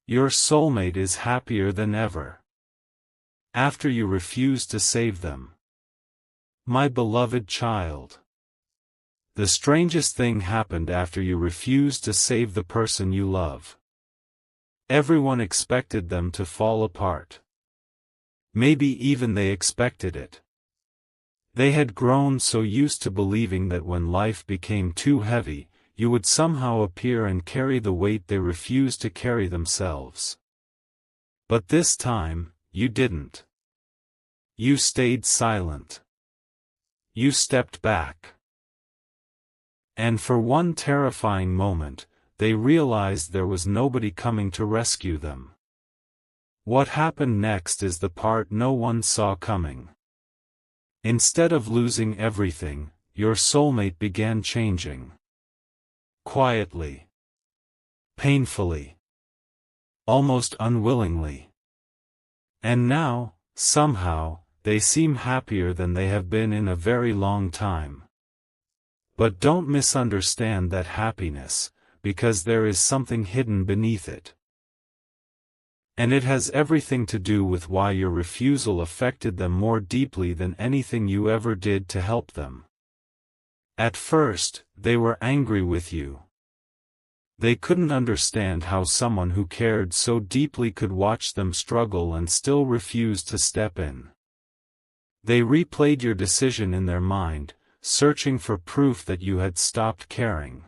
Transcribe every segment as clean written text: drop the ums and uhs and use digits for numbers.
Your soulmate is happier than ever. After you refuse to save them. My beloved child. The strangest thing happened after you refused to save the person you love. Everyone expected them to fall apart. Maybe even they expected it. They had grown so used to believing that when life became too heavy, you would somehow appear and carry the weight they refused to carry themselves. But this time, you didn't. You stayed silent. You stepped back. And for one terrifying moment, they realized there was nobody coming to rescue them. What happened next is the part no one saw coming. Instead of losing everything, your soulmate began changing. Quietly. Painfully. Almost unwillingly. And now, somehow, they seem happier than they have been in a very long time. But don't misunderstand that happiness, because there is something hidden beneath it. And it has everything to do with why your refusal affected them more deeply than anything you ever did to help them. At first, they were angry with you. They couldn't understand how someone who cared so deeply could watch them struggle and still refuse to step in. They replayed your decision in their mind, searching for proof that you had stopped caring.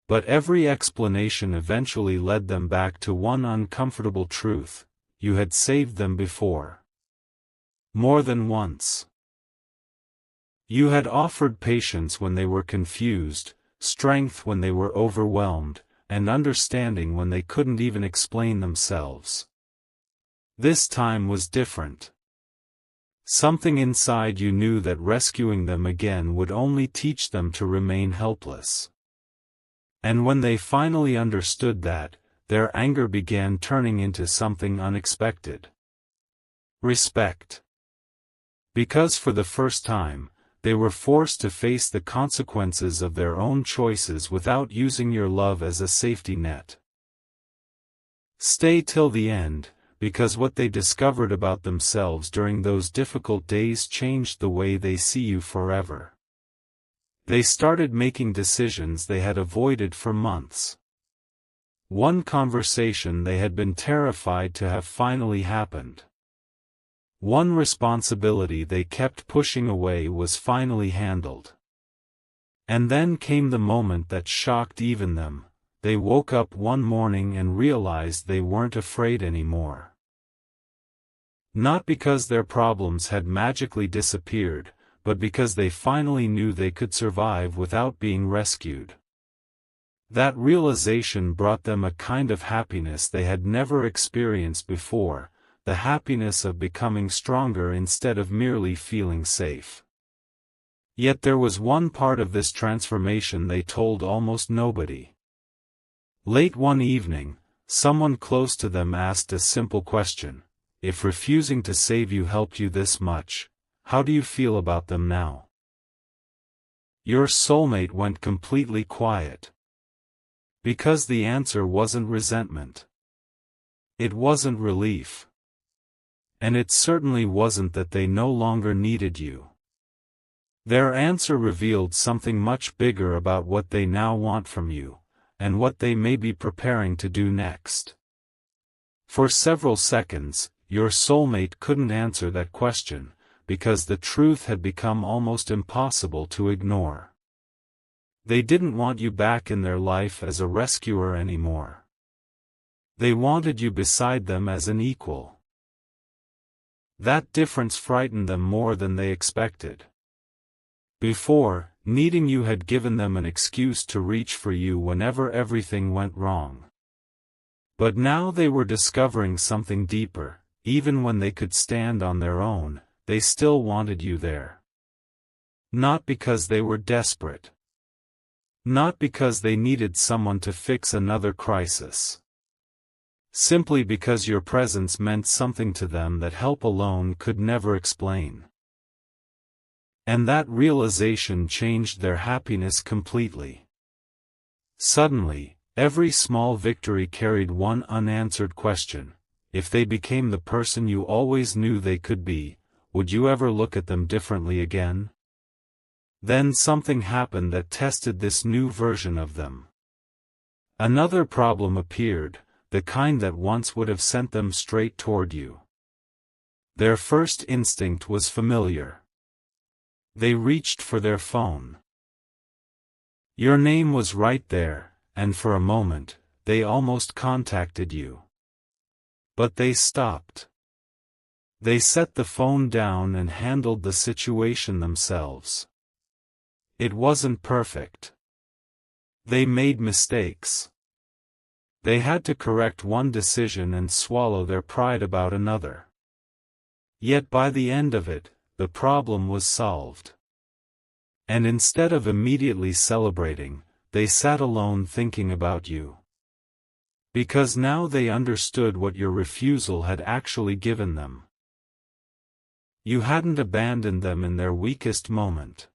But every explanation eventually led them back to one uncomfortable truth: you had saved them before. More than once. You had offered patience when they were confused, strength when they were overwhelmed, and understanding when they couldn't even explain themselves. This time was different. Something inside you knew that rescuing them again would only teach them to remain helpless. And when they finally understood that, their anger began turning into something unexpected. Respect. Because for the first time, they were forced to face the consequences of their own choices without using your love as a safety net. Stay till the end, because what they discovered about themselves during those difficult days changed the way they see you forever. They started making decisions they had avoided for months. One conversation they had been terrified to have finally happened. One responsibility they kept pushing away was finally handled. And then came the moment that shocked even them. They woke up one morning and realized they weren't afraid anymore. Not because their problems had magically disappeared, but because they finally knew they could survive without being rescued. That realization brought them a kind of happiness they had never experienced before, the happiness of becoming stronger instead of merely feeling safe. Yet there was one part of this transformation they told almost nobody. Late one evening, someone close to them asked a simple question: if refusing to save you helped you this much, how do you feel about them now? Your soulmate went completely quiet. Because the answer wasn't resentment. It wasn't relief. And it certainly wasn't that they no longer needed you. Their answer revealed something much bigger about what they now want from you, and what they may be preparing to do next. For several seconds, your soulmate couldn't answer that question, because the truth had become almost impossible to ignore. They didn't want you back in their life as a rescuer anymore. They wanted you beside them as an equal. That difference frightened them more than they expected. Before, needing you had given them an excuse to reach for you whenever everything went wrong. But now they were discovering something deeper. Even when they could stand on their own, they still wanted you there. Not because they were desperate. Not because they needed someone to fix another crisis. Simply because your presence meant something to them that help alone could never explain. And that realization changed their happiness completely. Suddenly, Every small victory carried one unanswered question: if they became the person you always knew they could be, would you ever look at them differently again? Then something happened that tested this new version of them. Another problem appeared, the kind that once would have sent them straight toward you. Their first instinct was familiar. They reached for their phone. Your name was right there, and for a moment, they almost contacted you. But they stopped. They set the phone down and handled the situation themselves. It wasn't perfect. They made mistakes. They had to correct one decision and swallow their pride about another. Yet by the end of it, the problem was solved. And instead of immediately celebrating, they sat alone thinking about you. Because now they understood what your refusal had actually given them. You hadn't abandoned them in their weakest moment.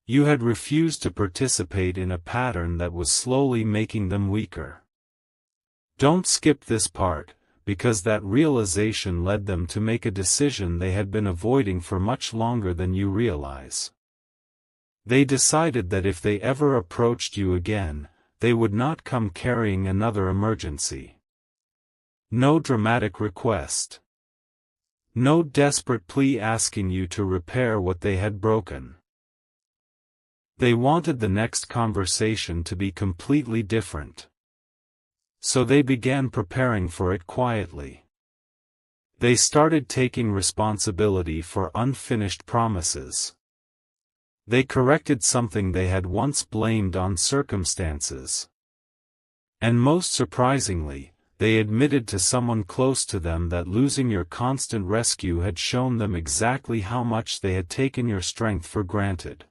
You had refused to participate in a pattern that was slowly making them weaker. Don't skip this part, because that realization led them to make a decision they had been avoiding for much longer than you realize. They decided that if they ever approached you again, they would not come carrying another emergency. No dramatic request. No desperate plea asking you to repair what they had broken. They wanted the next conversation to be completely different. So they began preparing for it quietly. They started taking responsibility for unfinished promises. They corrected something they had once blamed on circumstances. And most surprisingly, they admitted to someone close to them that losing your constant rescue had shown them exactly how much they had taken your strength for granted.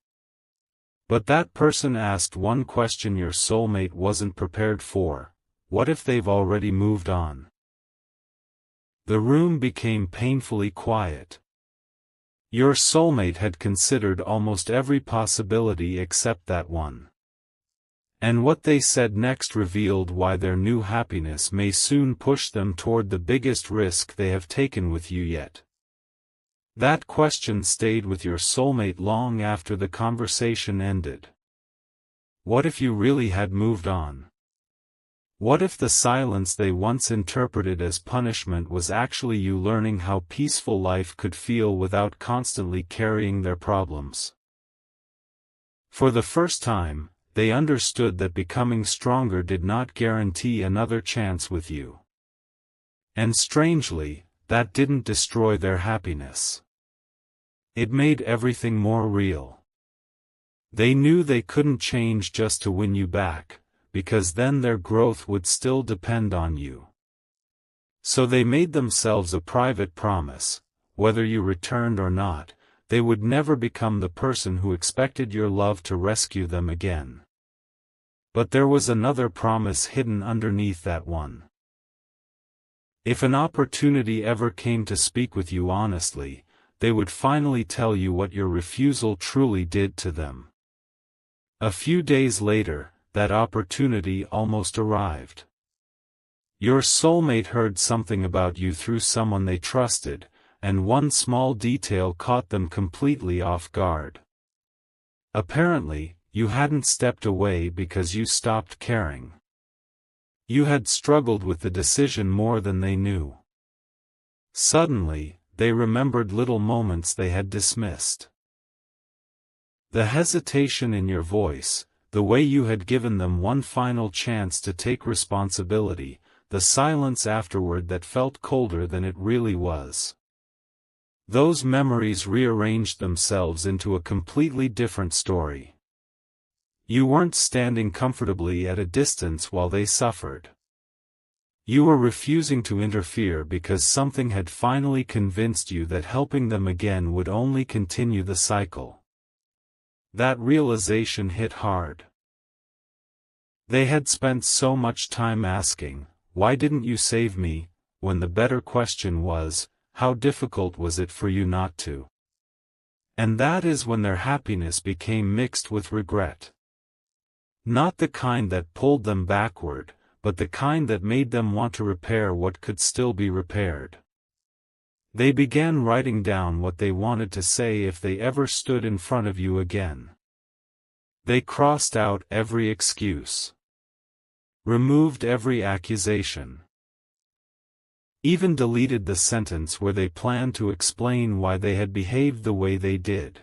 But that person asked one question your soulmate wasn't prepared for: what if they've already moved on? The room became painfully quiet. Your soulmate had considered almost every possibility except that one. And what they said next revealed why their new happiness may soon push them toward the biggest risk they have taken with you yet. That question stayed with your soulmate long after the conversation ended. What if you really had moved on? What if the silence they once interpreted as punishment was actually you learning how peaceful life could feel without constantly carrying their problems? For the first time, they understood that becoming stronger did not guarantee another chance with you. And strangely, that didn't destroy their happiness. It made everything more real. They knew they couldn't change just to win you back, because then their growth would still depend on you. So they made themselves a private promise: whether you returned or not, they would never become the person who expected your love to rescue them again. But there was another promise hidden underneath that one. If an opportunity ever came to speak with you honestly, they would finally tell you what your refusal truly did to them. A few days later, that opportunity almost arrived. Your soulmate heard something about you through someone they trusted, and one small detail caught them completely off guard. Apparently, you hadn't stepped away because you stopped caring. You had struggled with the decision more than they knew. Suddenly, they remembered little moments they had dismissed. The hesitation in your voice, the way you had given them one final chance to take responsibility, the silence afterward that felt colder than it really was. Those memories rearranged themselves into a completely different story. You weren't standing comfortably at a distance while they suffered. You were refusing to interfere because something had finally convinced you that helping them again would only continue the cycle. That realization hit hard. They had spent so much time asking, "Why didn't you save me?" when the better question was, "How difficult was it for you not to?" And that is when their happiness became mixed with regret. Not the kind that pulled them backward, but the kind that made them want to repair what could still be repaired. They began writing down what they wanted to say if they ever stood in front of you again. They crossed out every excuse. Removed every accusation. Even deleted the sentence where they planned to explain why they had behaved the way they did.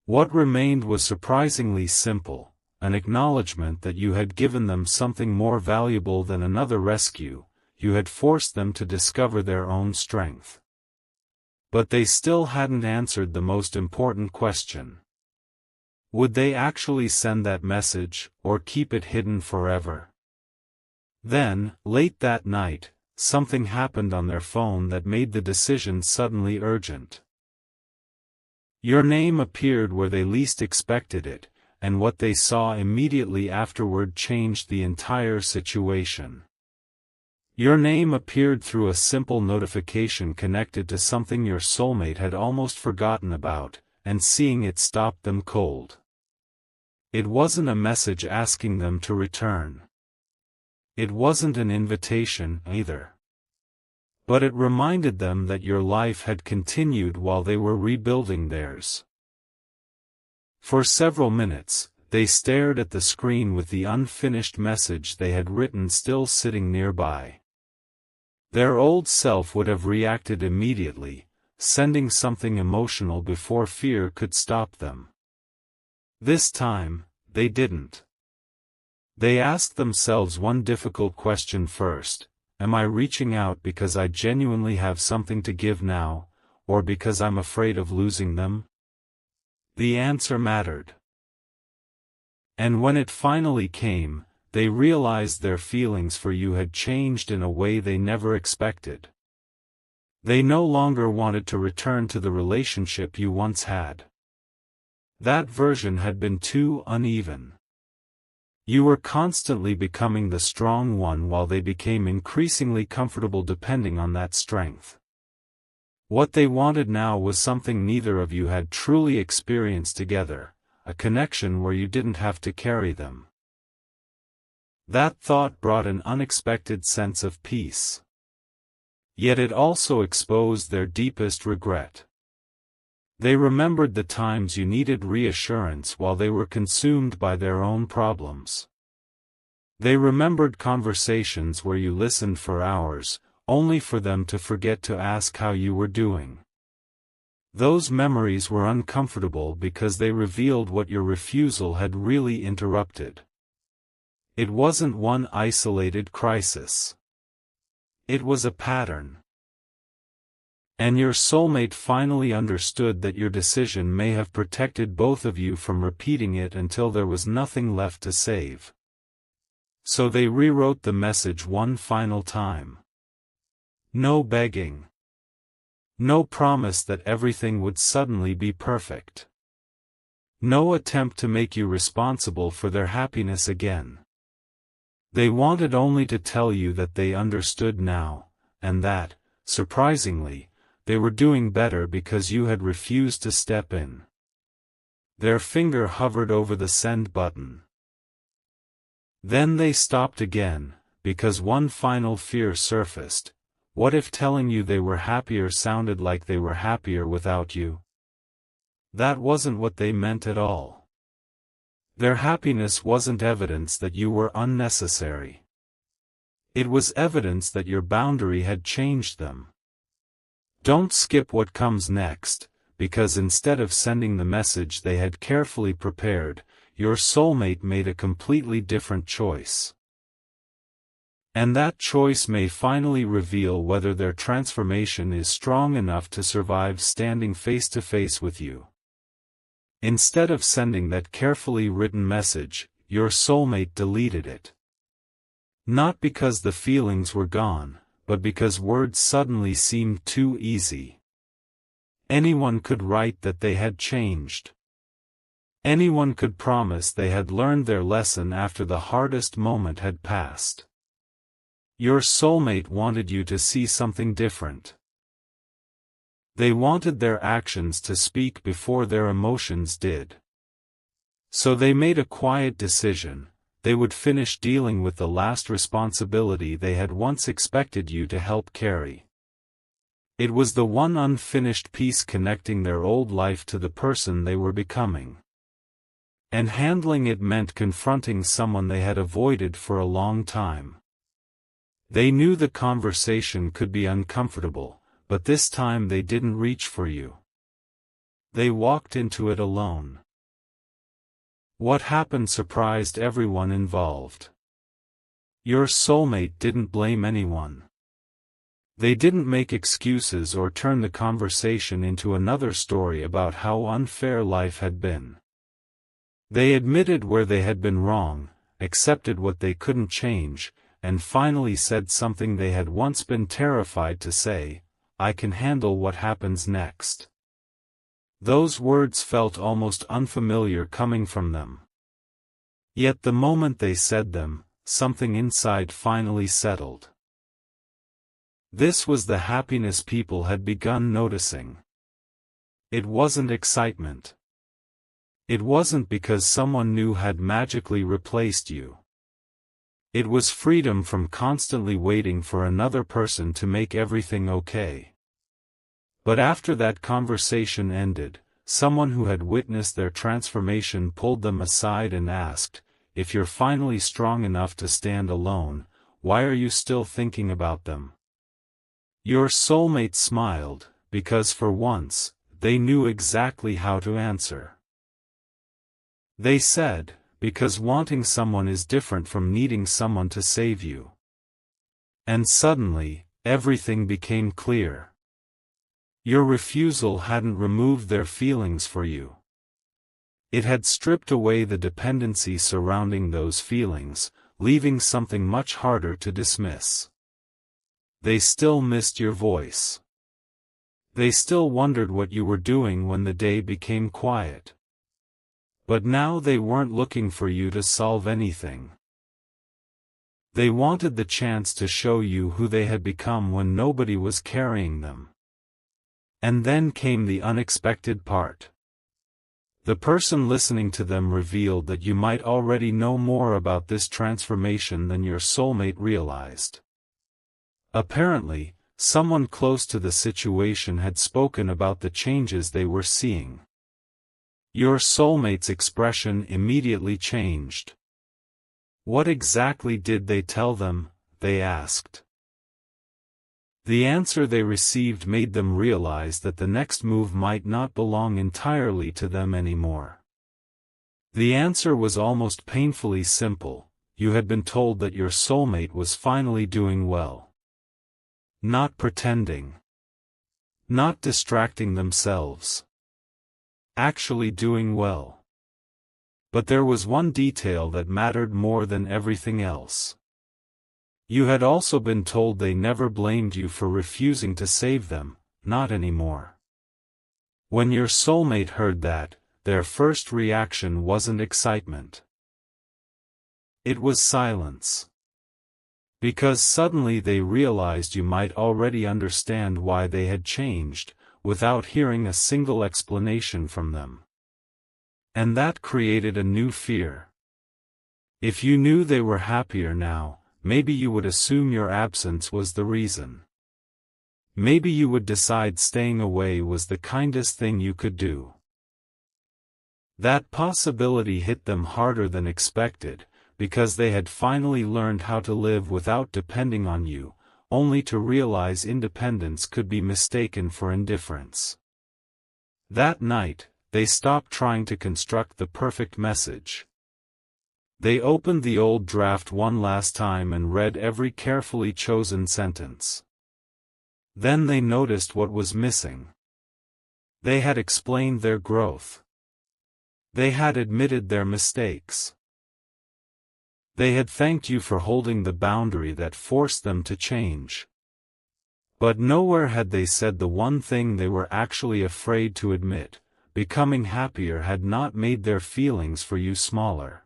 What remained was surprisingly simple, an acknowledgement that you had given them something more valuable than another rescue. You had forced them to discover their own strength. But they still hadn't answered the most important question. Would they actually send that message, or keep it hidden forever? Then, late that night, something happened on their phone that made the decision suddenly urgent. Your name appeared where they least expected it, and what they saw immediately afterward changed the entire situation. Your name appeared through a simple notification connected to something your soulmate had almost forgotten about, and seeing it stopped them cold. It wasn't a message asking them to return. It wasn't an invitation, either. But it reminded them that your life had continued while they were rebuilding theirs. For several minutes, they stared at the screen with the unfinished message they had written still sitting nearby. Their old self would have reacted immediately, sending something emotional before fear could stop them. This time, they didn't. They asked themselves one difficult question first: am I reaching out because I genuinely have something to give now, or because I'm afraid of losing them? The answer mattered. And when it finally came, they realized their feelings for you had changed in a way they never expected. They no longer wanted to return to the relationship you once had. That version had been too uneven. You were constantly becoming the strong one while they became increasingly comfortable depending on that strength. What they wanted now was something neither of you had truly experienced together, a connection where you didn't have to carry them. That thought brought an unexpected sense of peace. Yet it also exposed their deepest regret. They remembered the times you needed reassurance while they were consumed by their own problems. They remembered conversations where you listened for hours, only for them to forget to ask how you were doing. Those memories were uncomfortable because they revealed what your refusal had really interrupted. It wasn't one isolated crisis. It was a pattern. And your soulmate finally understood that your decision may have protected both of you from repeating it until there was nothing left to save. So they rewrote the message one final time. No begging. No promise that everything would suddenly be perfect. No attempt to make you responsible for their happiness again. They wanted only to tell you that they understood now, and that, surprisingly, they were doing better because you had refused to step in. Their finger hovered over the send button. Then they stopped again, because one final fear surfaced. What if telling you they were happier sounded like they were happier without you? That wasn't what they meant at all. Their happiness wasn't evidence that you were unnecessary. It was evidence that your boundary had changed them. Don't skip what comes next, because instead of sending the message they had carefully prepared, your soulmate made a completely different choice. And that choice may finally reveal whether their transformation is strong enough to survive standing face to face with you. Instead of sending that carefully written message, your soulmate deleted it. Not because the feelings were gone, but because words suddenly seemed too easy. Anyone could write that they had changed. Anyone could promise they had learned their lesson after the hardest moment had passed. Your soulmate wanted you to see something different. They wanted their actions to speak before their emotions did. So they made a quiet decision: they would finish dealing with the last responsibility they had once expected you to help carry. It was the one unfinished piece connecting their old life to the person they were becoming. And handling it meant confronting someone they had avoided for a long time. They knew the conversation could be uncomfortable, but this time they didn't reach for you. They walked into it alone. What happened surprised everyone involved. Your soulmate didn't blame anyone. They didn't make excuses or turn the conversation into another story about how unfair life had been. They admitted where they had been wrong, accepted what they couldn't change, and finally said something they had once been terrified to say: "I can handle what happens next." Those words felt almost unfamiliar coming from them. Yet the moment they said them, something inside finally settled. This was the happiness people had begun noticing. It wasn't excitement. It wasn't because someone new had magically replaced you. It was freedom from constantly waiting for another person to make everything okay. But after that conversation ended, someone who had witnessed their transformation pulled them aside and asked, "If you're finally strong enough to stand alone, why are you still thinking about them?" Your soulmate smiled, because for once, they knew exactly how to answer. They said, "Because wanting someone is different from needing someone to save you." And suddenly, everything became clear. Your refusal hadn't removed their feelings for you. It had stripped away the dependency surrounding those feelings, leaving something much harder to dismiss. They still missed your voice. They still wondered what you were doing when the day became quiet. But now they weren't looking for you to solve anything. They wanted the chance to show you who they had become when nobody was carrying them. And then came the unexpected part. The person listening to them revealed that you might already know more about this transformation than your soulmate realized. Apparently, someone close to the situation had spoken about the changes they were seeing. Your soulmate's expression immediately changed. What exactly did they tell them? They asked. The answer they received made them realize that the next move might not belong entirely to them anymore. The answer was almost painfully simple: you had been told that your soulmate was finally doing well. Not pretending. Not distracting themselves. Actually doing well. But there was one detail that mattered more than everything else. You had also been told they never blamed you for refusing to save them, not anymore. When your soulmate heard that, their first reaction wasn't excitement. It was silence. Because suddenly they realized you might already understand why they had changed, without hearing a single explanation from them. And that created a new fear. If you knew they were happier now, maybe you would assume your absence was the reason. Maybe you would decide staying away was the kindest thing you could do. That possibility hit them harder than expected, because they had finally learned how to live without depending on you, only to realize independence could be mistaken for indifference. That night, they stopped trying to construct the perfect message. They opened the old draft one last time and read every carefully chosen sentence. Then they noticed what was missing. They had explained their growth. They had admitted their mistakes. They had thanked you for holding the boundary that forced them to change. But nowhere had they said the one thing they were actually afraid to admit: becoming happier had not made their feelings for you smaller.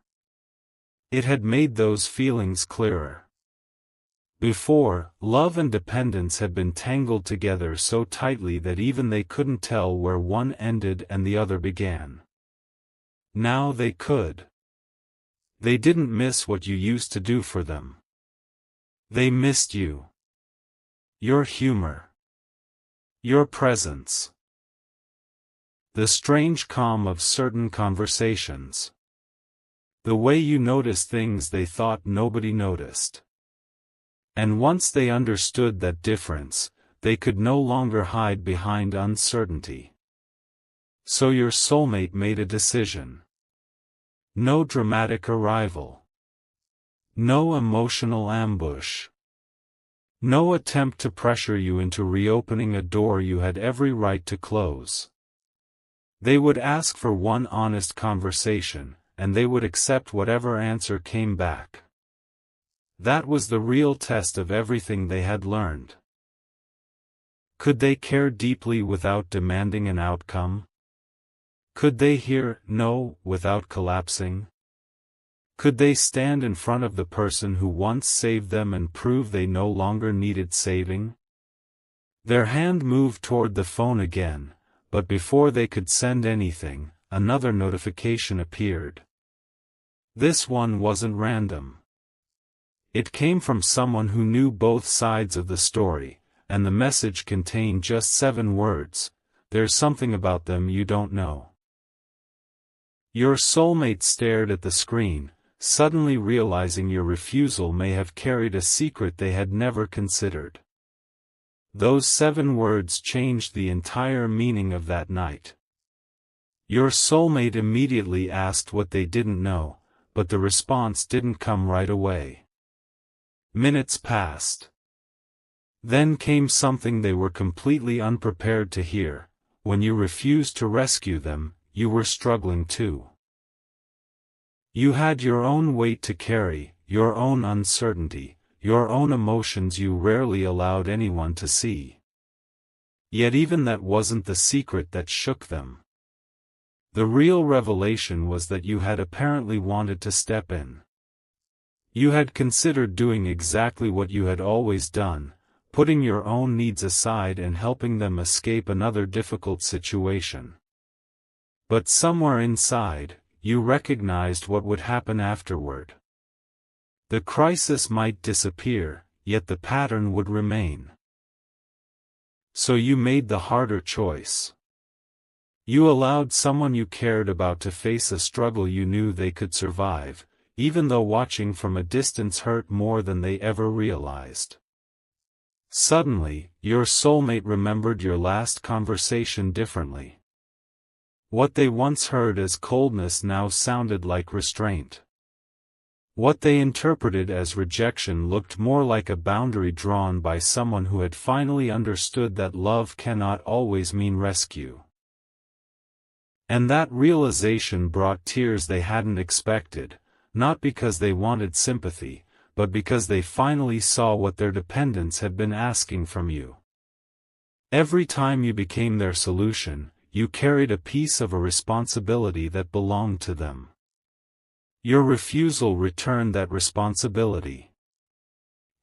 It had made those feelings clearer. Before, love and dependence had been tangled together so tightly that even they couldn't tell where one ended and the other began. Now they could. They didn't miss what you used to do for them. They missed you. Your humor. Your presence. The strange calm of certain conversations. The way you noticed things they thought nobody noticed. And once they understood that difference, they could no longer hide behind uncertainty. So your soulmate made a decision. No dramatic arrival. No emotional ambush. No attempt to pressure you into reopening a door you had every right to close. They would ask for one honest conversation, and they would accept whatever answer came back. That was the real test of everything they had learned. Could they care deeply without demanding an outcome? Could they hear no without collapsing? Could they stand in front of the person who once saved them and prove they no longer needed saving? Their hand moved toward the phone again, but before they could send anything, another notification appeared. This one wasn't random. It came from someone who knew both sides of the story, and the message contained just 7 words: "There's something about them you don't know." Your soulmate stared at the screen, suddenly realizing your refusal may have carried a secret they had never considered. Those 7 words changed the entire meaning of that night. Your soulmate immediately asked what they didn't know, but the response didn't come right away. Minutes passed. Then came something they were completely unprepared to hear: when you refused to rescue them, you were struggling too. You had your own weight to carry, your own uncertainty, your own emotions you rarely allowed anyone to see. Yet even that wasn't the secret that shook them. The real revelation was that you had apparently wanted to step in. You had considered doing exactly what you had always done, putting your own needs aside and helping them escape another difficult situation. But somewhere inside, you recognized what would happen afterward. The crisis might disappear, yet the pattern would remain. So you made the harder choice. You allowed someone you cared about to face a struggle you knew they could survive, even though watching from a distance hurt more than they ever realized. Suddenly, your soulmate remembered your last conversation differently. What they once heard as coldness now sounded like restraint. What they interpreted as rejection looked more like a boundary drawn by someone who had finally understood that love cannot always mean rescue. And that realization brought tears they hadn't expected, not because they wanted sympathy, but because they finally saw what their dependents had been asking from you. Every time you became their solution, you carried a piece of a responsibility that belonged to them. Your refusal returned that responsibility.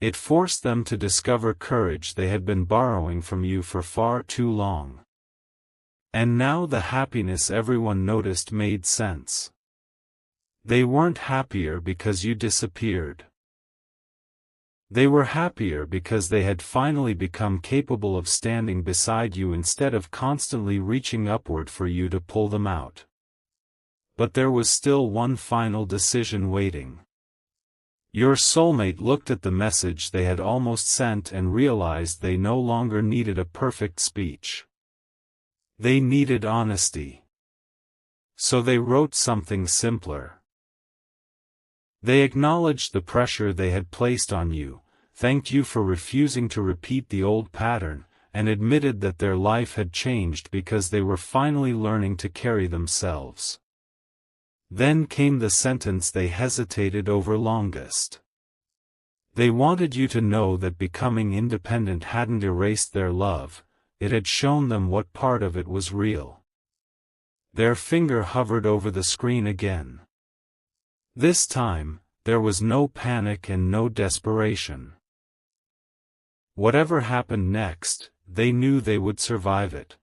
It forced them to discover courage they had been borrowing from you for far too long. And now the happiness everyone noticed made sense. They weren't happier because you disappeared. They were happier because they had finally become capable of standing beside you instead of constantly reaching upward for you to pull them out. But there was still one final decision waiting. Your soulmate looked at the message they had almost sent and realized they no longer needed a perfect speech. They needed honesty. So they wrote something simpler. They acknowledged the pressure they had placed on you, thanked you for refusing to repeat the old pattern, and admitted that their life had changed because they were finally learning to carry themselves. Then came the sentence they hesitated over longest. They wanted you to know that becoming independent hadn't erased their love, it had shown them what part of it was real. Their finger hovered over the screen again. This time, there was no panic and no desperation. Whatever happened next, they knew they would survive it.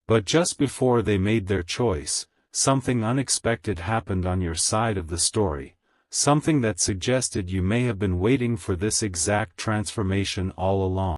But just before they made their choice, something unexpected happened on your side of the story, something that suggested you may have been waiting for this exact transformation all along.